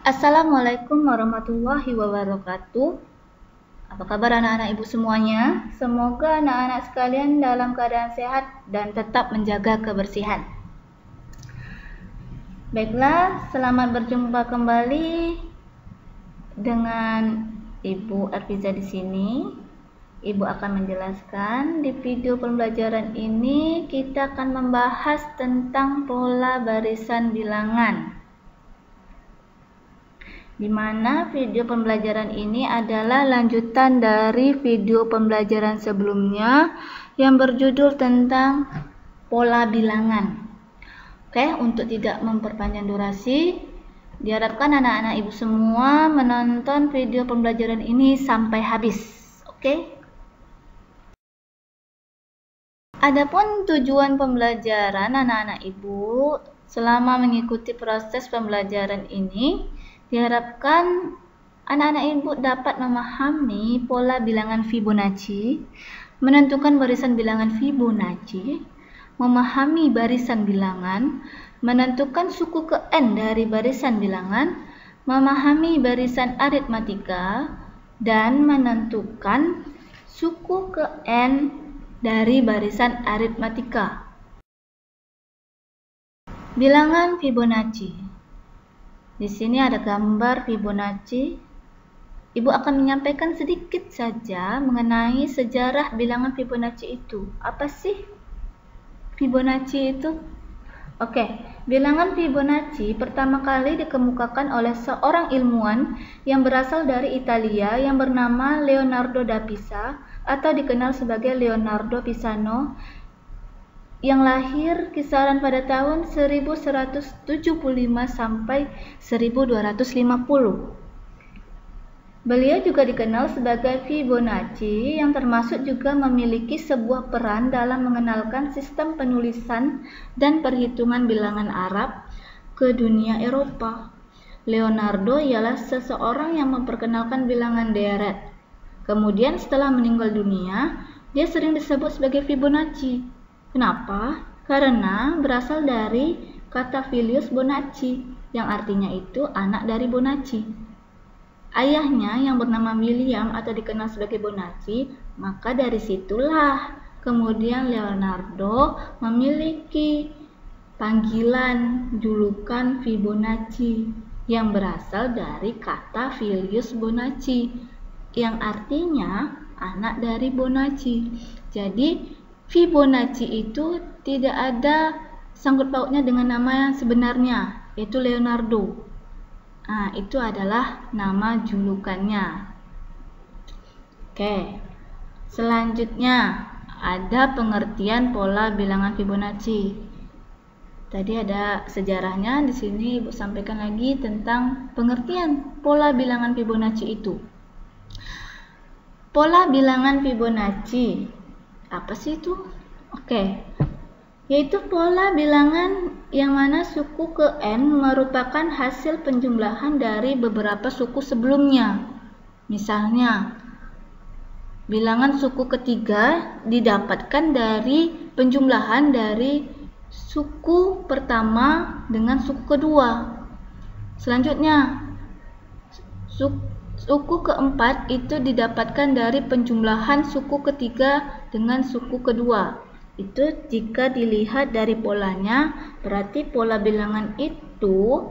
Assalamualaikum warahmatullahi wabarakatuh. Apa kabar anak-anak ibu semuanya? Semoga anak-anak sekalian dalam keadaan sehat dan tetap menjaga kebersihan. Baiklah, selamat berjumpa kembali dengan Ibu Arfiza di sini. Ibu akan menjelaskan di video pembelajaran ini kita akan membahas tentang pola barisan bilangan. Di mana video pembelajaran ini adalah lanjutan dari video pembelajaran sebelumnya yang berjudul tentang pola bilangan. Oke, untuk tidak memperpanjang durasi, diharapkan anak-anak ibu semua menonton video pembelajaran ini sampai habis. Oke? Adapun tujuan pembelajaran anak-anak ibu selama mengikuti proses pembelajaran ini, diharapkan anak-anak ibu dapat memahami pola bilangan Fibonacci, menentukan barisan bilangan Fibonacci, memahami barisan bilangan, menentukan suku ke N dari barisan bilangan, memahami barisan aritmatika, dan menentukan suku ke N dari barisan aritmatika. Bilangan Fibonacci. Di sini ada gambar Fibonacci. Ibu akan menyampaikan sedikit saja mengenai sejarah bilangan Fibonacci itu. Apa sih Fibonacci itu? Oke, bilangan Fibonacci pertama kali dikemukakan oleh seorang ilmuwan yang berasal dari Italia yang bernama Leonardo da Pisa atau dikenal sebagai Leonardo Pisano, yang lahir kisaran pada tahun 1175 sampai 1250. Beliau juga dikenal sebagai Fibonacci yang termasuk juga memiliki sebuah peran dalam mengenalkan sistem penulisan dan perhitungan bilangan Arab ke dunia Eropa. Leonardo ialah seseorang yang memperkenalkan bilangan deret. Kemudian setelah meninggal dunia, dia sering disebut sebagai Fibonacci. Kenapa? Karena berasal dari kata Filius Bonacci, yang artinya itu anak dari Bonacci. Ayahnya yang bernama William atau dikenal sebagai Bonacci, maka dari situlah kemudian Leonardo memiliki panggilan julukan Fibonacci yang berasal dari kata Filius Bonacci, yang artinya anak dari Bonacci. Jadi Fibonacci itu tidak ada sangkut pautnya dengan nama yang sebenarnya, yaitu Leonardo. Nah, itu adalah nama julukannya. Oke, selanjutnya ada pengertian pola bilangan Fibonacci. Tadi ada sejarahnya, di sini Ibu sampaikan lagi tentang pengertian pola bilangan Fibonacci itu. Pola bilangan Fibonacci, apa sih itu? Oke, yaitu pola bilangan yang mana suku ke N merupakan hasil penjumlahan dari beberapa suku sebelumnya. Misalnya, bilangan suku ketiga didapatkan dari penjumlahan dari suku pertama dengan suku kedua. Selanjutnya, suku keempat itu didapatkan dari penjumlahan suku ketiga dengan suku kedua. Itu jika dilihat dari polanya, berarti pola bilangan itu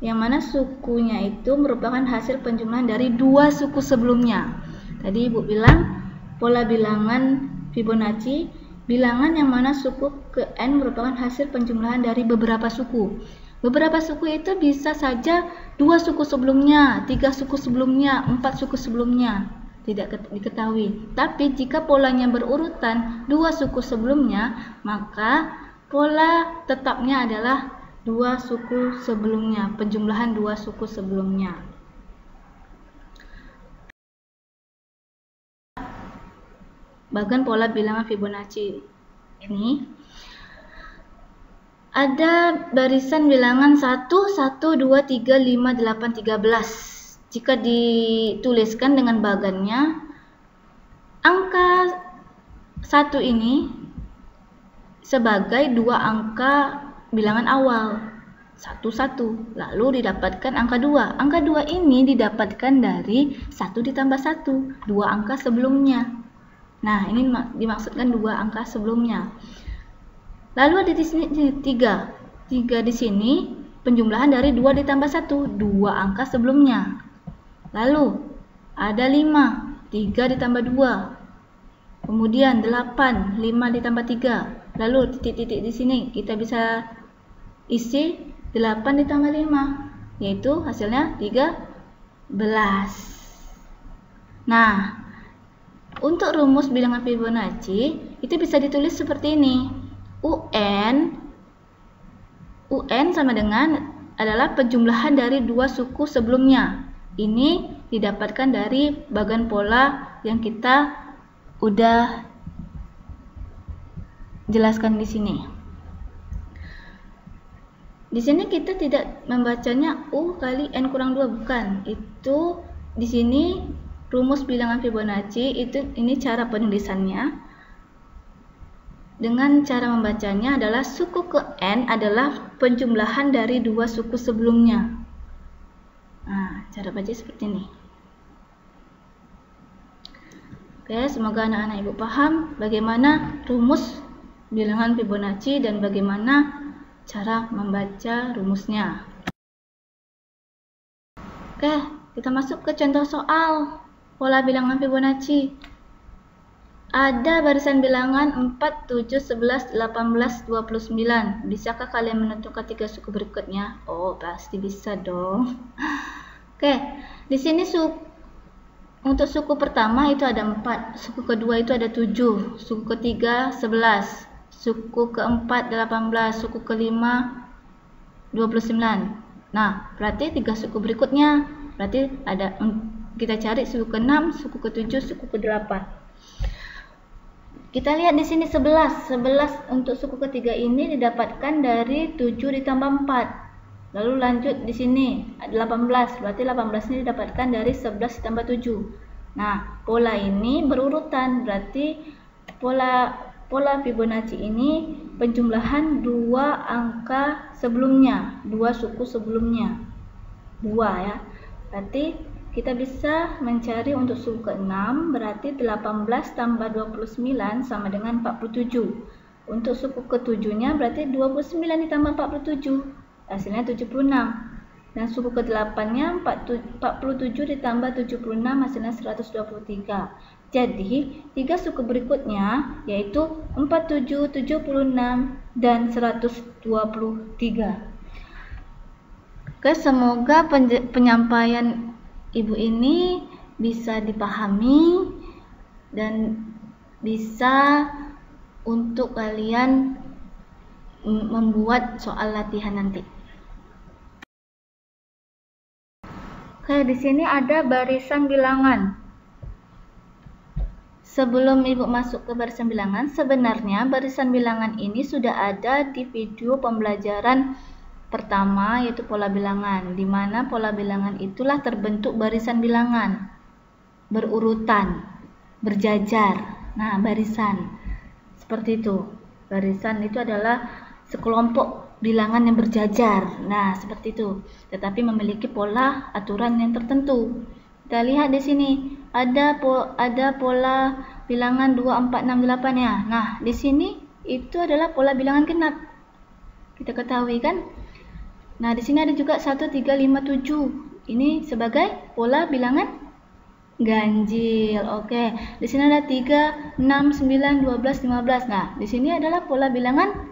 yang mana sukunya itu merupakan hasil penjumlahan dari dua suku sebelumnya. Tadi Ibu bilang pola bilangan Fibonacci, bilangan yang mana suku ke N merupakan hasil penjumlahan dari beberapa suku. Beberapa suku itu bisa saja dua suku sebelumnya, tiga suku sebelumnya, empat suku sebelumnya, tidak diketahui. Tapi jika polanya berurutan dua suku sebelumnya, maka pola tetapnya adalah dua suku sebelumnya, penjumlahan dua suku sebelumnya. Bahkan pola bilangan Fibonacci ini ada barisan bilangan 1, 1, 2, 3, 5, 8, 13. Jika dituliskan dengan bagannya, angka 1 ini sebagai dua angka bilangan awal. 1, 1. Lalu didapatkan angka 2. Angka 2 ini didapatkan dari 1 ditambah 1, 2 angka sebelumnya. Nah, ini dimaksudkan 2 angka sebelumnya. Lalu ada di sini 3. 3 di sini penjumlahan dari 2 ditambah 1, 2 angka sebelumnya. Lalu ada 5, 3 ditambah 2. Kemudian 8, 5 ditambah 3. Lalu titik-titik di sini kita bisa isi 8 ditambah 5, yaitu hasilnya 13. Nah, untuk rumus bilangan Fibonacci itu bisa ditulis seperti ini. UN sama dengan adalah penjumlahan dari 2 suku sebelumnya. Ini didapatkan dari bagan pola yang kita udah jelaskan di sini. Di sini kita tidak membacanya U kali N kurang 2, bukan. Itu di sini rumus bilangan Fibonacci ini cara penulisannya. Dengan cara membacanya adalah suku ke N adalah penjumlahan dari 2 suku sebelumnya. Nah, cara baca seperti ini. Oke, semoga anak-anak ibu paham bagaimana rumus bilangan Fibonacci dan bagaimana cara membaca rumusnya. Oke, kita masuk ke contoh soal pola bilangan Fibonacci. Ada barisan bilangan 4, 7, 11, 18, 29. Bisakah kalian menentukan 3 suku berikutnya? Oh, pasti bisa dong. Oke, di sini untuk suku pertama itu ada 4, suku kedua itu ada 7, suku ketiga 11, suku keempat 18, suku kelima 29. Nah, berarti 3 suku berikutnya. Berarti ada, kita cari suku ke-6, suku ke-7, suku ke-8. Kita lihat di sini 11. 11 untuk suku ketiga ini didapatkan dari 7 ditambah 4. Lalu lanjut di sini ada 18. Berarti 18 ini didapatkan dari 11 ditambah 7. Nah, pola ini berurutan. Berarti pola Fibonacci ini penjumlahan 2 angka sebelumnya, 2 suku sebelumnya. 2 ya. Berarti kita bisa mencari untuk suku ke-6, berarti 18 tambah 29 sama dengan 47. Untuk suku ke-7-nya berarti 29 ditambah 47, hasilnya 76. Dan suku ke-8-nya 47 ditambah 76, hasilnya 123. Jadi, 3 suku berikutnya yaitu 47, 76, dan 123. Oke, semoga penyampaian Ibu ini bisa dipahami dan bisa untuk kalian membuat soal latihan nanti. Oke, di sini ada barisan bilangan. Sebelum Ibu masuk ke barisan bilangan, sebenarnya barisan bilangan ini sudah ada di video pembelajaran pertama, yaitu pola bilangan, di mana pola bilangan itulah terbentuk barisan bilangan berurutan, berjajar. Nah, barisan seperti itu. Barisan itu adalah sekelompok bilangan yang berjajar. Nah, seperti itu. Tetapi memiliki pola aturan yang tertentu. Kita lihat di sini ada pola bilangan 2, 4, 6, 8 ya. Nah, di sini itu adalah pola bilangan genap. Kita ketahui kan? Nah, di sini ada juga 1, 3, 5, 7. Ini sebagai pola bilangan ganjil. Oke, di sini ada 3, 6, 9, 12, 15. Nah, di sini adalah pola bilangan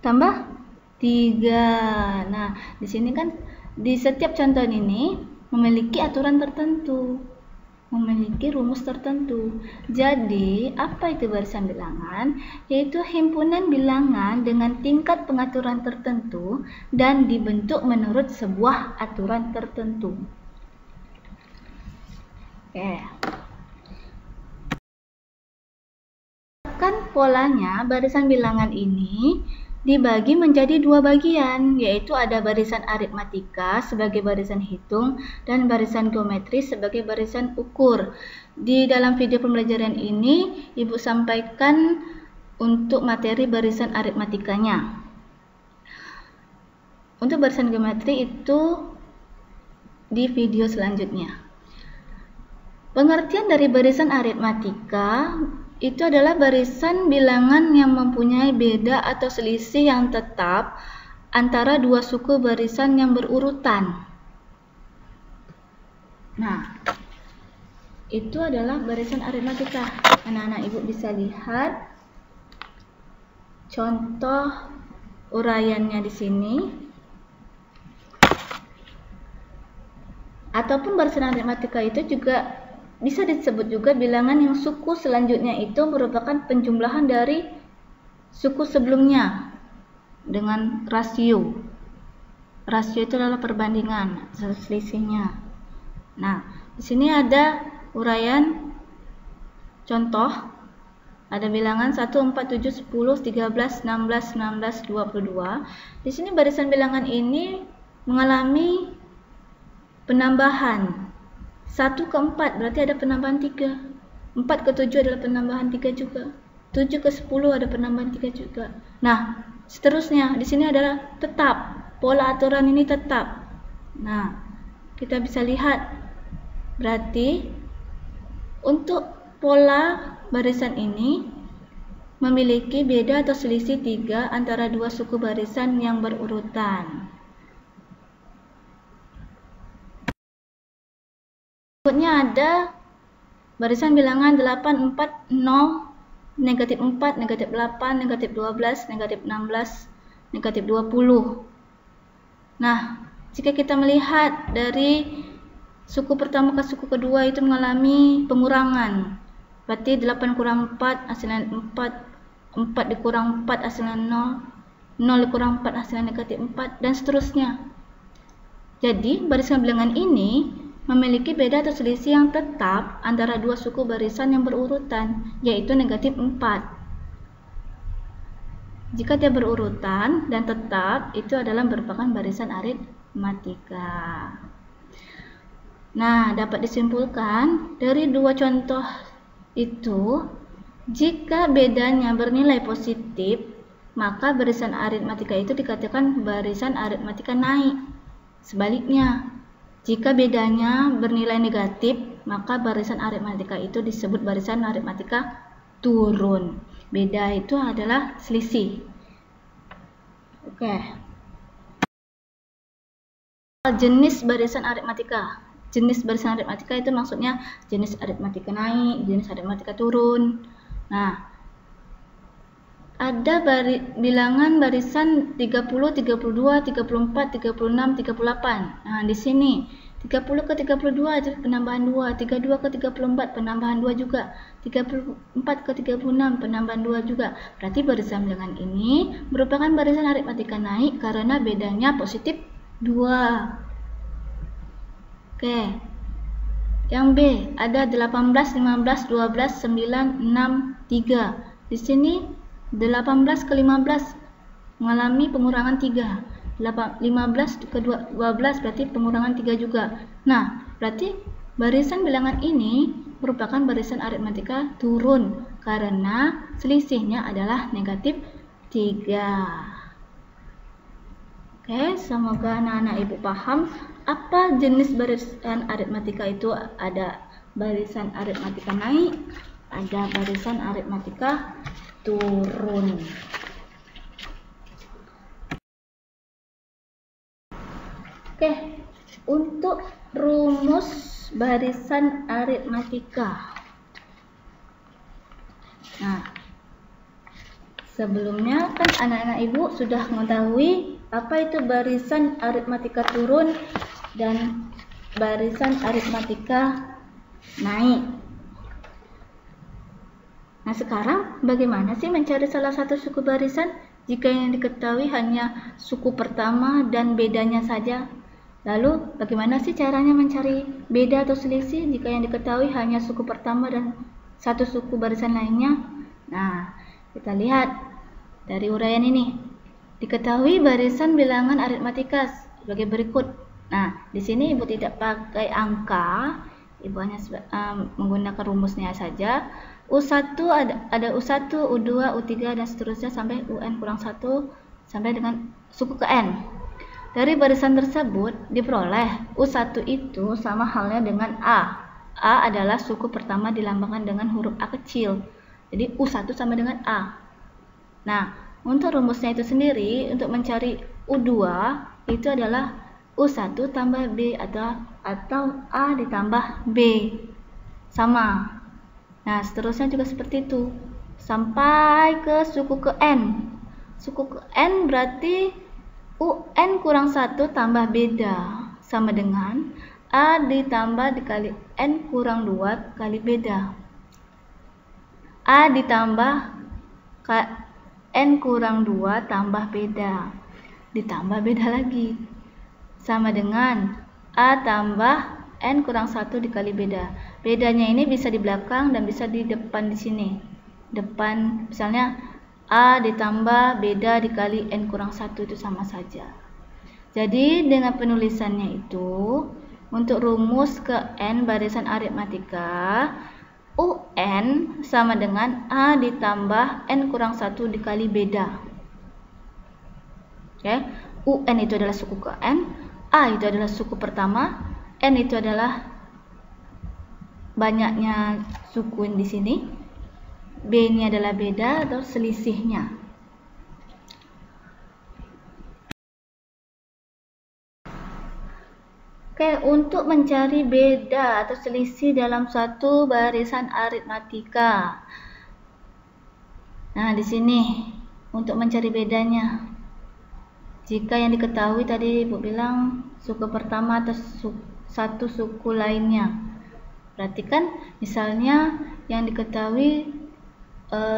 tambah 3. Nah, di sini kan di setiap contoh ini memiliki aturan tertentu, memiliki rumus tertentu. Jadi, apa itu barisan bilangan? Yaitu himpunan bilangan dengan tingkat pengaturan tertentu dan dibentuk menurut sebuah aturan tertentu. Oke. Kan polanya barisan bilangan ini dibagi menjadi 2 bagian, yaitu ada barisan aritmatika sebagai barisan hitung dan barisan geometri sebagai barisan ukur. Di dalam video pembelajaran ini, Ibu sampaikan untuk materi barisan aritmatikanya. Untuk barisan geometri itu di video selanjutnya. Pengertian dari barisan aritmatika itu adalah barisan bilangan yang mempunyai beda atau selisih yang tetap antara dua suku barisan yang berurutan. Nah, itu adalah barisan aritmatika. Anak-anak ibu bisa lihat contoh uraiannya di sini. Ataupun barisan aritmatika itu juga bisa disebut juga bilangan yang suku selanjutnya itu merupakan penjumlahan dari suku sebelumnya dengan rasio. Rasio itu adalah perbandingan selisihnya. Nah, di sini ada uraian contoh. Ada bilangan 1, 4, 7, 10, 13, 16, 19, 22. Di sini barisan bilangan ini mengalami penambahan 1 ke 4 berarti ada penambahan 3. 4 ke 7 adalah penambahan 3 juga. 7 ke 10 ada penambahan 3 juga. Nah, seterusnya di sini adalah tetap. Pola aturan ini tetap. Nah, kita bisa lihat berarti untuk pola barisan ini memiliki beda atau selisih 3 antara dua suku barisan yang berurutan. Berikutnya ada barisan bilangan 8, 4, 0, negatif 4, negatif 8, negatif 12, negatif 16, negatif 20. Nah, jika kita melihat dari suku pertama ke suku kedua itu mengalami pengurangan. Berarti 8 kurang 4 hasilnya 4, 4 dikurang 4 hasilnya 0, 0 dikurang 4 hasilnya negatif 4, dan seterusnya. Jadi, barisan bilangan ini memiliki beda atau selisih yang tetap antara dua suku barisan yang berurutan, yaitu negatif 4. Jika dia berurutan dan tetap, itu adalah merupakan barisan aritmatika. Nah, dapat disimpulkan dari dua contoh itu, jika bedanya bernilai positif, maka barisan aritmatika itu dikatakan barisan aritmatika naik. Sebaliknya, jika bedanya bernilai negatif, maka barisan aritmatika itu disebut barisan aritmatika turun. Beda itu adalah selisih. Oke. Jenis barisan aritmatika. Jenis barisan aritmatika itu maksudnya jenis aritmatika naik, jenis aritmatika turun. Nah, ada bilangan barisan 30, 32, 34, 36, 38. Nah, di sini 30 ke 32 ada penambahan 2, 32 ke 34 penambahan 2 juga, 34 ke 36 penambahan 2 juga. Berarti barisan bilangan ini merupakan barisan aritmatika naik karena bedanya positif 2. Oke. Yang B ada 18, 15, 12, 9, 6, 3. Di sini 18 ke 15 mengalami pengurangan 3. 15 ke 12 berarti pengurangan 3 juga. Nah, berarti barisan bilangan ini merupakan barisan aritmatika turun karena selisihnya adalah negatif 3. Oke, semoga anak-anak ibu paham apa jenis barisan aritmatika itu. Ada barisan aritmatika naik, ada barisan aritmatika turun. Oke, untuk rumus barisan aritmatika. Nah, sebelumnya kan anak-anak ibu sudah mengetahui apa itu barisan aritmatika turun dan barisan aritmatika naik. Nah, sekarang bagaimana sih mencari salah satu suku barisan jika yang diketahui hanya suku pertama dan bedanya saja? Lalu bagaimana sih caranya mencari beda atau selisih jika yang diketahui hanya suku pertama dan satu suku barisan lainnya? Nah, kita lihat dari uraian ini. Diketahui barisan bilangan aritmatika sebagai berikut. Nah, di sini ibu tidak pakai angka, ibu hanya menggunakan rumusnya saja. U1 ada U1, U2, U3 dan seterusnya sampai UN kurang 1 sampai dengan suku ke N. Dari barisan tersebut diperoleh U1 itu sama halnya dengan A. A adalah suku pertama dilambangkan dengan huruf A kecil. Jadi U1 sama dengan A. Nah, untuk rumusnya itu sendiri, untuk mencari U2 itu adalah U1 tambah B atau A ditambah B. Sama. Nah, seterusnya juga seperti itu. Sampai ke suku ke N. Suku ke N berarti UN kurang 1 tambah beda sama dengan A ditambah dikali N kurang 2 kali beda. A ditambah N kurang 2 tambah beda. Ditambah beda lagi. Sama dengan A tambah N kurang 1 dikali beda. Bedanya ini bisa di belakang dan bisa di depan di sini. Depan misalnya A ditambah beda dikali N kurang 1 itu sama saja. Jadi dengan penulisannya itu, untuk rumus ke N barisan aritmatika, UN sama dengan A ditambah N kurang 1 dikali beda. Oke, UN itu adalah suku ke N, A itu adalah suku pertama, N itu adalah banyaknya suku di sini. B ini adalah beda atau selisihnya. Oke, untuk mencari beda atau selisih dalam suatu barisan aritmatika. Nah, di sini untuk mencari bedanya. Jika yang diketahui tadi Ibu bilang suku pertama atau satu suku lainnya. Perhatikan misalnya yang diketahui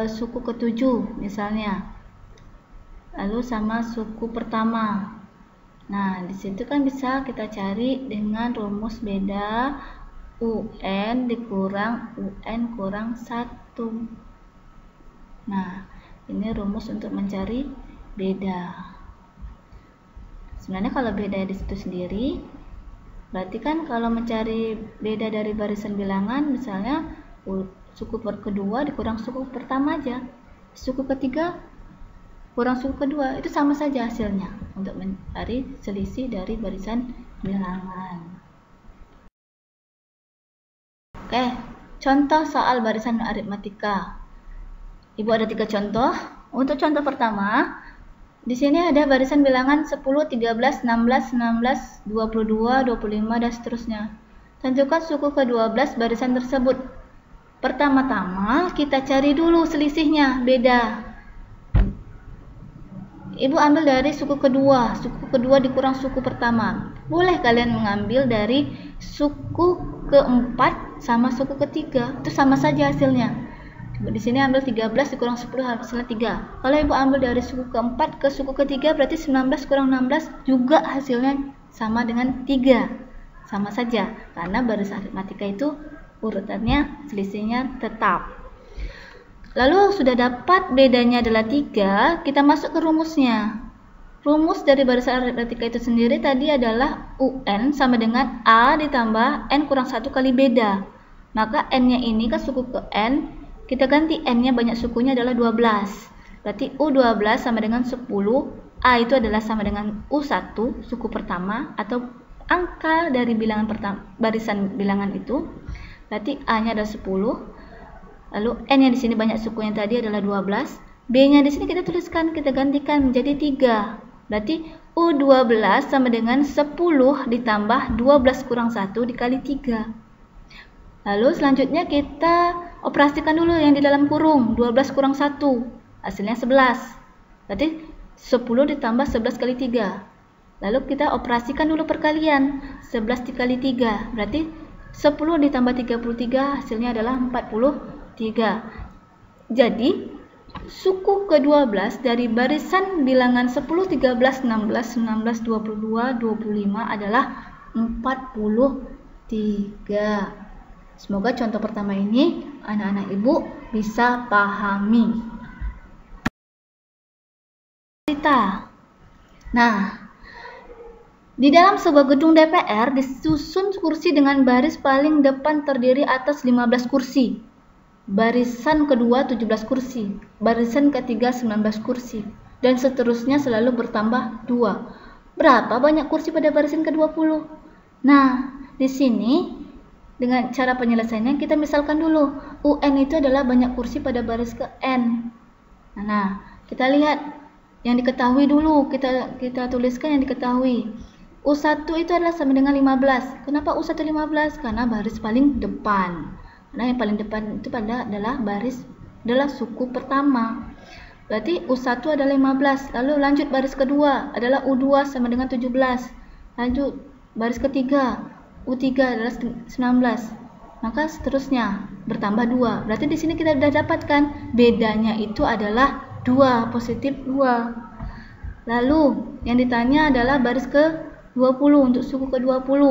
suku ketujuh misalnya, lalu sama suku pertama. Nah, di situ kan bisa kita cari dengan rumus beda UN dikurang UN kurang 1. Nah, ini rumus untuk mencari beda. Sebenarnya kalau beda di situ sendiri, berarti kan kalau mencari beda dari barisan bilangan, misalnya suku kedua dikurang suku pertama aja, suku ketiga kurang suku kedua, itu sama saja hasilnya untuk mencari selisih dari barisan bilangan. Oke, contoh soal barisan aritmatika. Ibu ada 3 contoh. Untuk contoh pertama, di sini ada barisan bilangan 10, 13, 16, 19, 22, 25 dan seterusnya. Tentukan suku ke-12 barisan tersebut. Pertama-tama kita cari dulu selisihnya, beda. Ibu ambil dari suku kedua dikurang suku pertama. Boleh kalian mengambil dari suku keempat sama suku ketiga, itu sama saja hasilnya. Di sini ambil 13 dikurang 10 hasilnya 3. Kalau Ibu ambil dari suku keempat ke suku ketiga berarti 19 kurang 16 juga hasilnya sama dengan 3. Sama saja karena barisan aritmatika itu urutannya selisihnya tetap. Lalu sudah dapat bedanya adalah 3, kita masuk ke rumusnya. Rumus dari barisan aritmatika itu sendiri tadi adalah UN sama dengan A ditambah N kurang 1 kali beda. Maka N-nya ini kan suku ke N, kita ganti N-nya banyak sukunya adalah 12. Berarti U12 sama dengan 10, A itu adalah sama dengan U1, suku pertama atau angka dari bilangan pertama, barisan bilangan itu. Berarti A-nya adalah 10. Lalu N-nya di sini banyak sukunya tadi adalah 12. B-nya di sini kita tuliskan, kita gantikan menjadi 3. Berarti U12 sama dengan 10 ditambah 12 kurang 1 dikali 3. Lalu selanjutnya kita operasikan dulu yang di dalam kurung, 12 kurang 1, hasilnya 11. Berarti 10 ditambah 11 kali 3. Lalu kita operasikan dulu perkalian, 11 dikali 3. Berarti 10 ditambah 33 hasilnya adalah 43. Jadi suku ke-12 dari barisan bilangan 10, 13, 16, 19, 22, 25 adalah 43. Semoga contoh pertama ini anak-anak Ibu bisa pahami. Nah, di dalam sebuah gedung DPR disusun kursi dengan baris paling depan terdiri atas 15 kursi. Barisan kedua 17 kursi, barisan ketiga 19 kursi, dan seterusnya selalu bertambah 2. Berapa banyak kursi pada barisan ke-20? Nah, di sini dengan cara penyelesaiannya kita misalkan dulu, UN itu adalah banyak kursi pada baris ke N. Nah, kita lihat yang diketahui dulu, kita tuliskan yang diketahui. U1 itu adalah sama dengan 15. Kenapa U1 15? Karena baris paling depan. Karena yang paling depan itu adalah suku pertama. Berarti U1 adalah 15. Lalu lanjut baris kedua adalah U2 sama dengan 17. Lanjut baris ketiga U3 adalah 19. Maka seterusnya bertambah 2. Berarti di sini kita sudah dapatkan bedanya itu adalah 2, positif 2. Lalu yang ditanya adalah baris ke-20 untuk suku ke-20.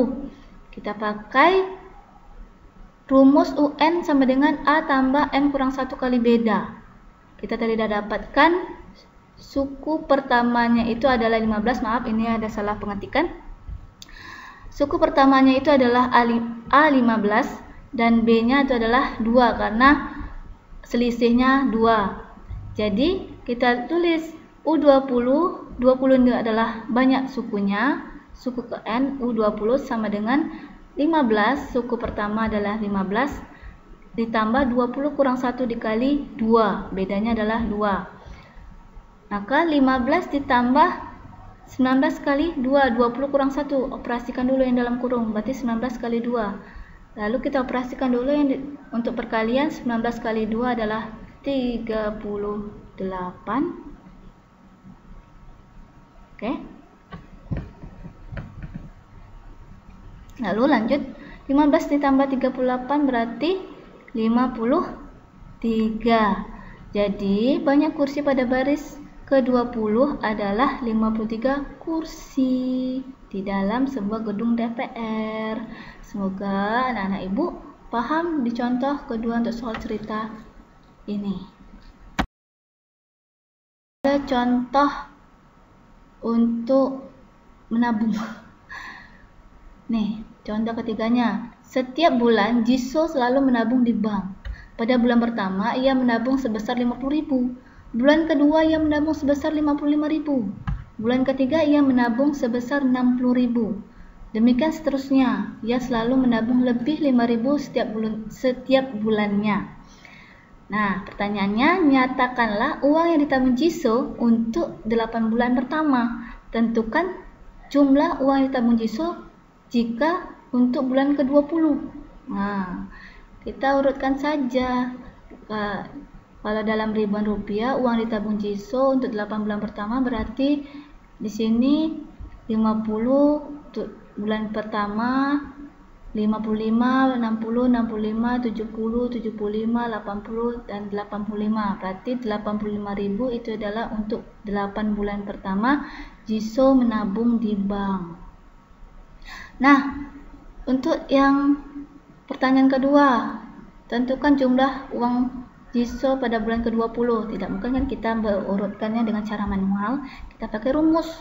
Kita pakai rumus UN sama dengan A tambah N kurang 1 kali beda. Kita tadi sudah dapatkan suku pertamanya itu adalah 15. Maaf, ini ada salah pengetikan. Suku pertamanya itu adalah A15 dan B-nya itu adalah 2 karena selisihnya 2. Jadi kita tulis U20, 20 ini adalah banyak sukunya, suku ke N, U20 sama dengan 15, suku pertama adalah 15 ditambah 20 kurang 1 dikali 2, bedanya adalah 2. Maka 15 ditambah 19 kali 2, 20 kurang 1, operasikan dulu yang dalam kurung, berarti 19 kali 2. Lalu kita operasikan dulu yang untuk perkalian, 19 kali 2 adalah 38. Oke. Lalu lanjut, 15 ditambah 38 berarti 53. Jadi banyak kursi pada baris ke-20 adalah 53 kursi di dalam sebuah gedung DPR. Semoga anak-anak ibu paham di contoh kedua untuk soal cerita ini. Ada contoh untuk menabung. Nih, contoh ketiganya. Setiap bulan Jisoo selalu menabung di bank. Pada bulan pertama ia menabung sebesar 50.000. Bulan kedua ia menabung sebesar 55.000. Bulan ketiga ia menabung sebesar 60.000. Demikian seterusnya. Ia selalu menabung lebih 5.000 setiap bulannya. Nah, pertanyaannya, nyatakanlah uang yang ditabung Jisoo untuk 8 bulan pertama. Tentukan jumlah uang yang ditabung Jisoo jika untuk bulan ke-20. Nah, kita urutkan saja. Kalau dalam ribuan rupiah uang ditabung Jisoo untuk 8 bulan pertama berarti di sini 50 untuk bulan pertama, 55, 60, 65, 70, 75, 80 dan 85. Berarti 85.000 itu adalah untuk 8 bulan pertama Jisoo menabung di bank. Nah, untuk yang pertanyaan kedua, tentukan jumlah uang Jisoo pada bulan ke-20. Tidak mungkin kan kita berurutkannya dengan cara manual. Kita pakai rumus.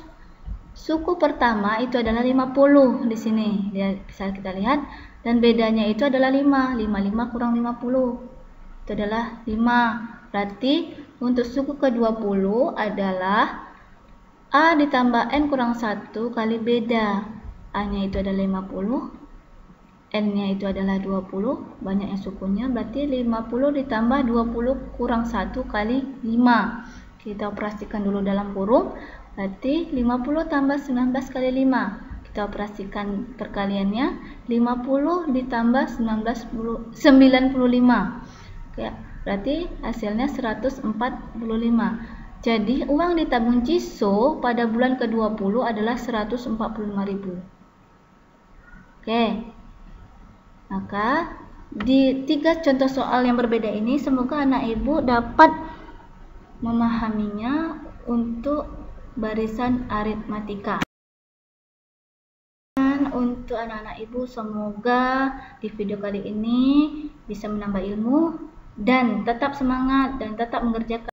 Suku pertama itu adalah 50 di sini. Bisa kita lihat dan bedanya itu adalah 5. 55 kurang 50 itu adalah 5. Berarti untuk suku ke-20 adalah A ditambah N kurang 1 kali beda. A-nya itu adalah 50. N-nya itu adalah 20, banyaknya sukunya, berarti 50 ditambah 20 kurang 1 kali 5. Kita operasikan dulu dalam kurung, berarti 50 tambah 19 kali 5. Kita operasikan perkaliannya, 50 ditambah 95. Oke, berarti hasilnya 145. Jadi uang ditabung Jisoo pada bulan ke-20 adalah 145.000. Oke. Maka di 3 contoh soal yang berbeda ini semoga anak ibu dapat memahaminya untuk barisan aritmatika. Dan untuk anak-anak ibu semoga di video kali ini bisa menambah ilmu dan tetap semangat dan tetap mengerjakan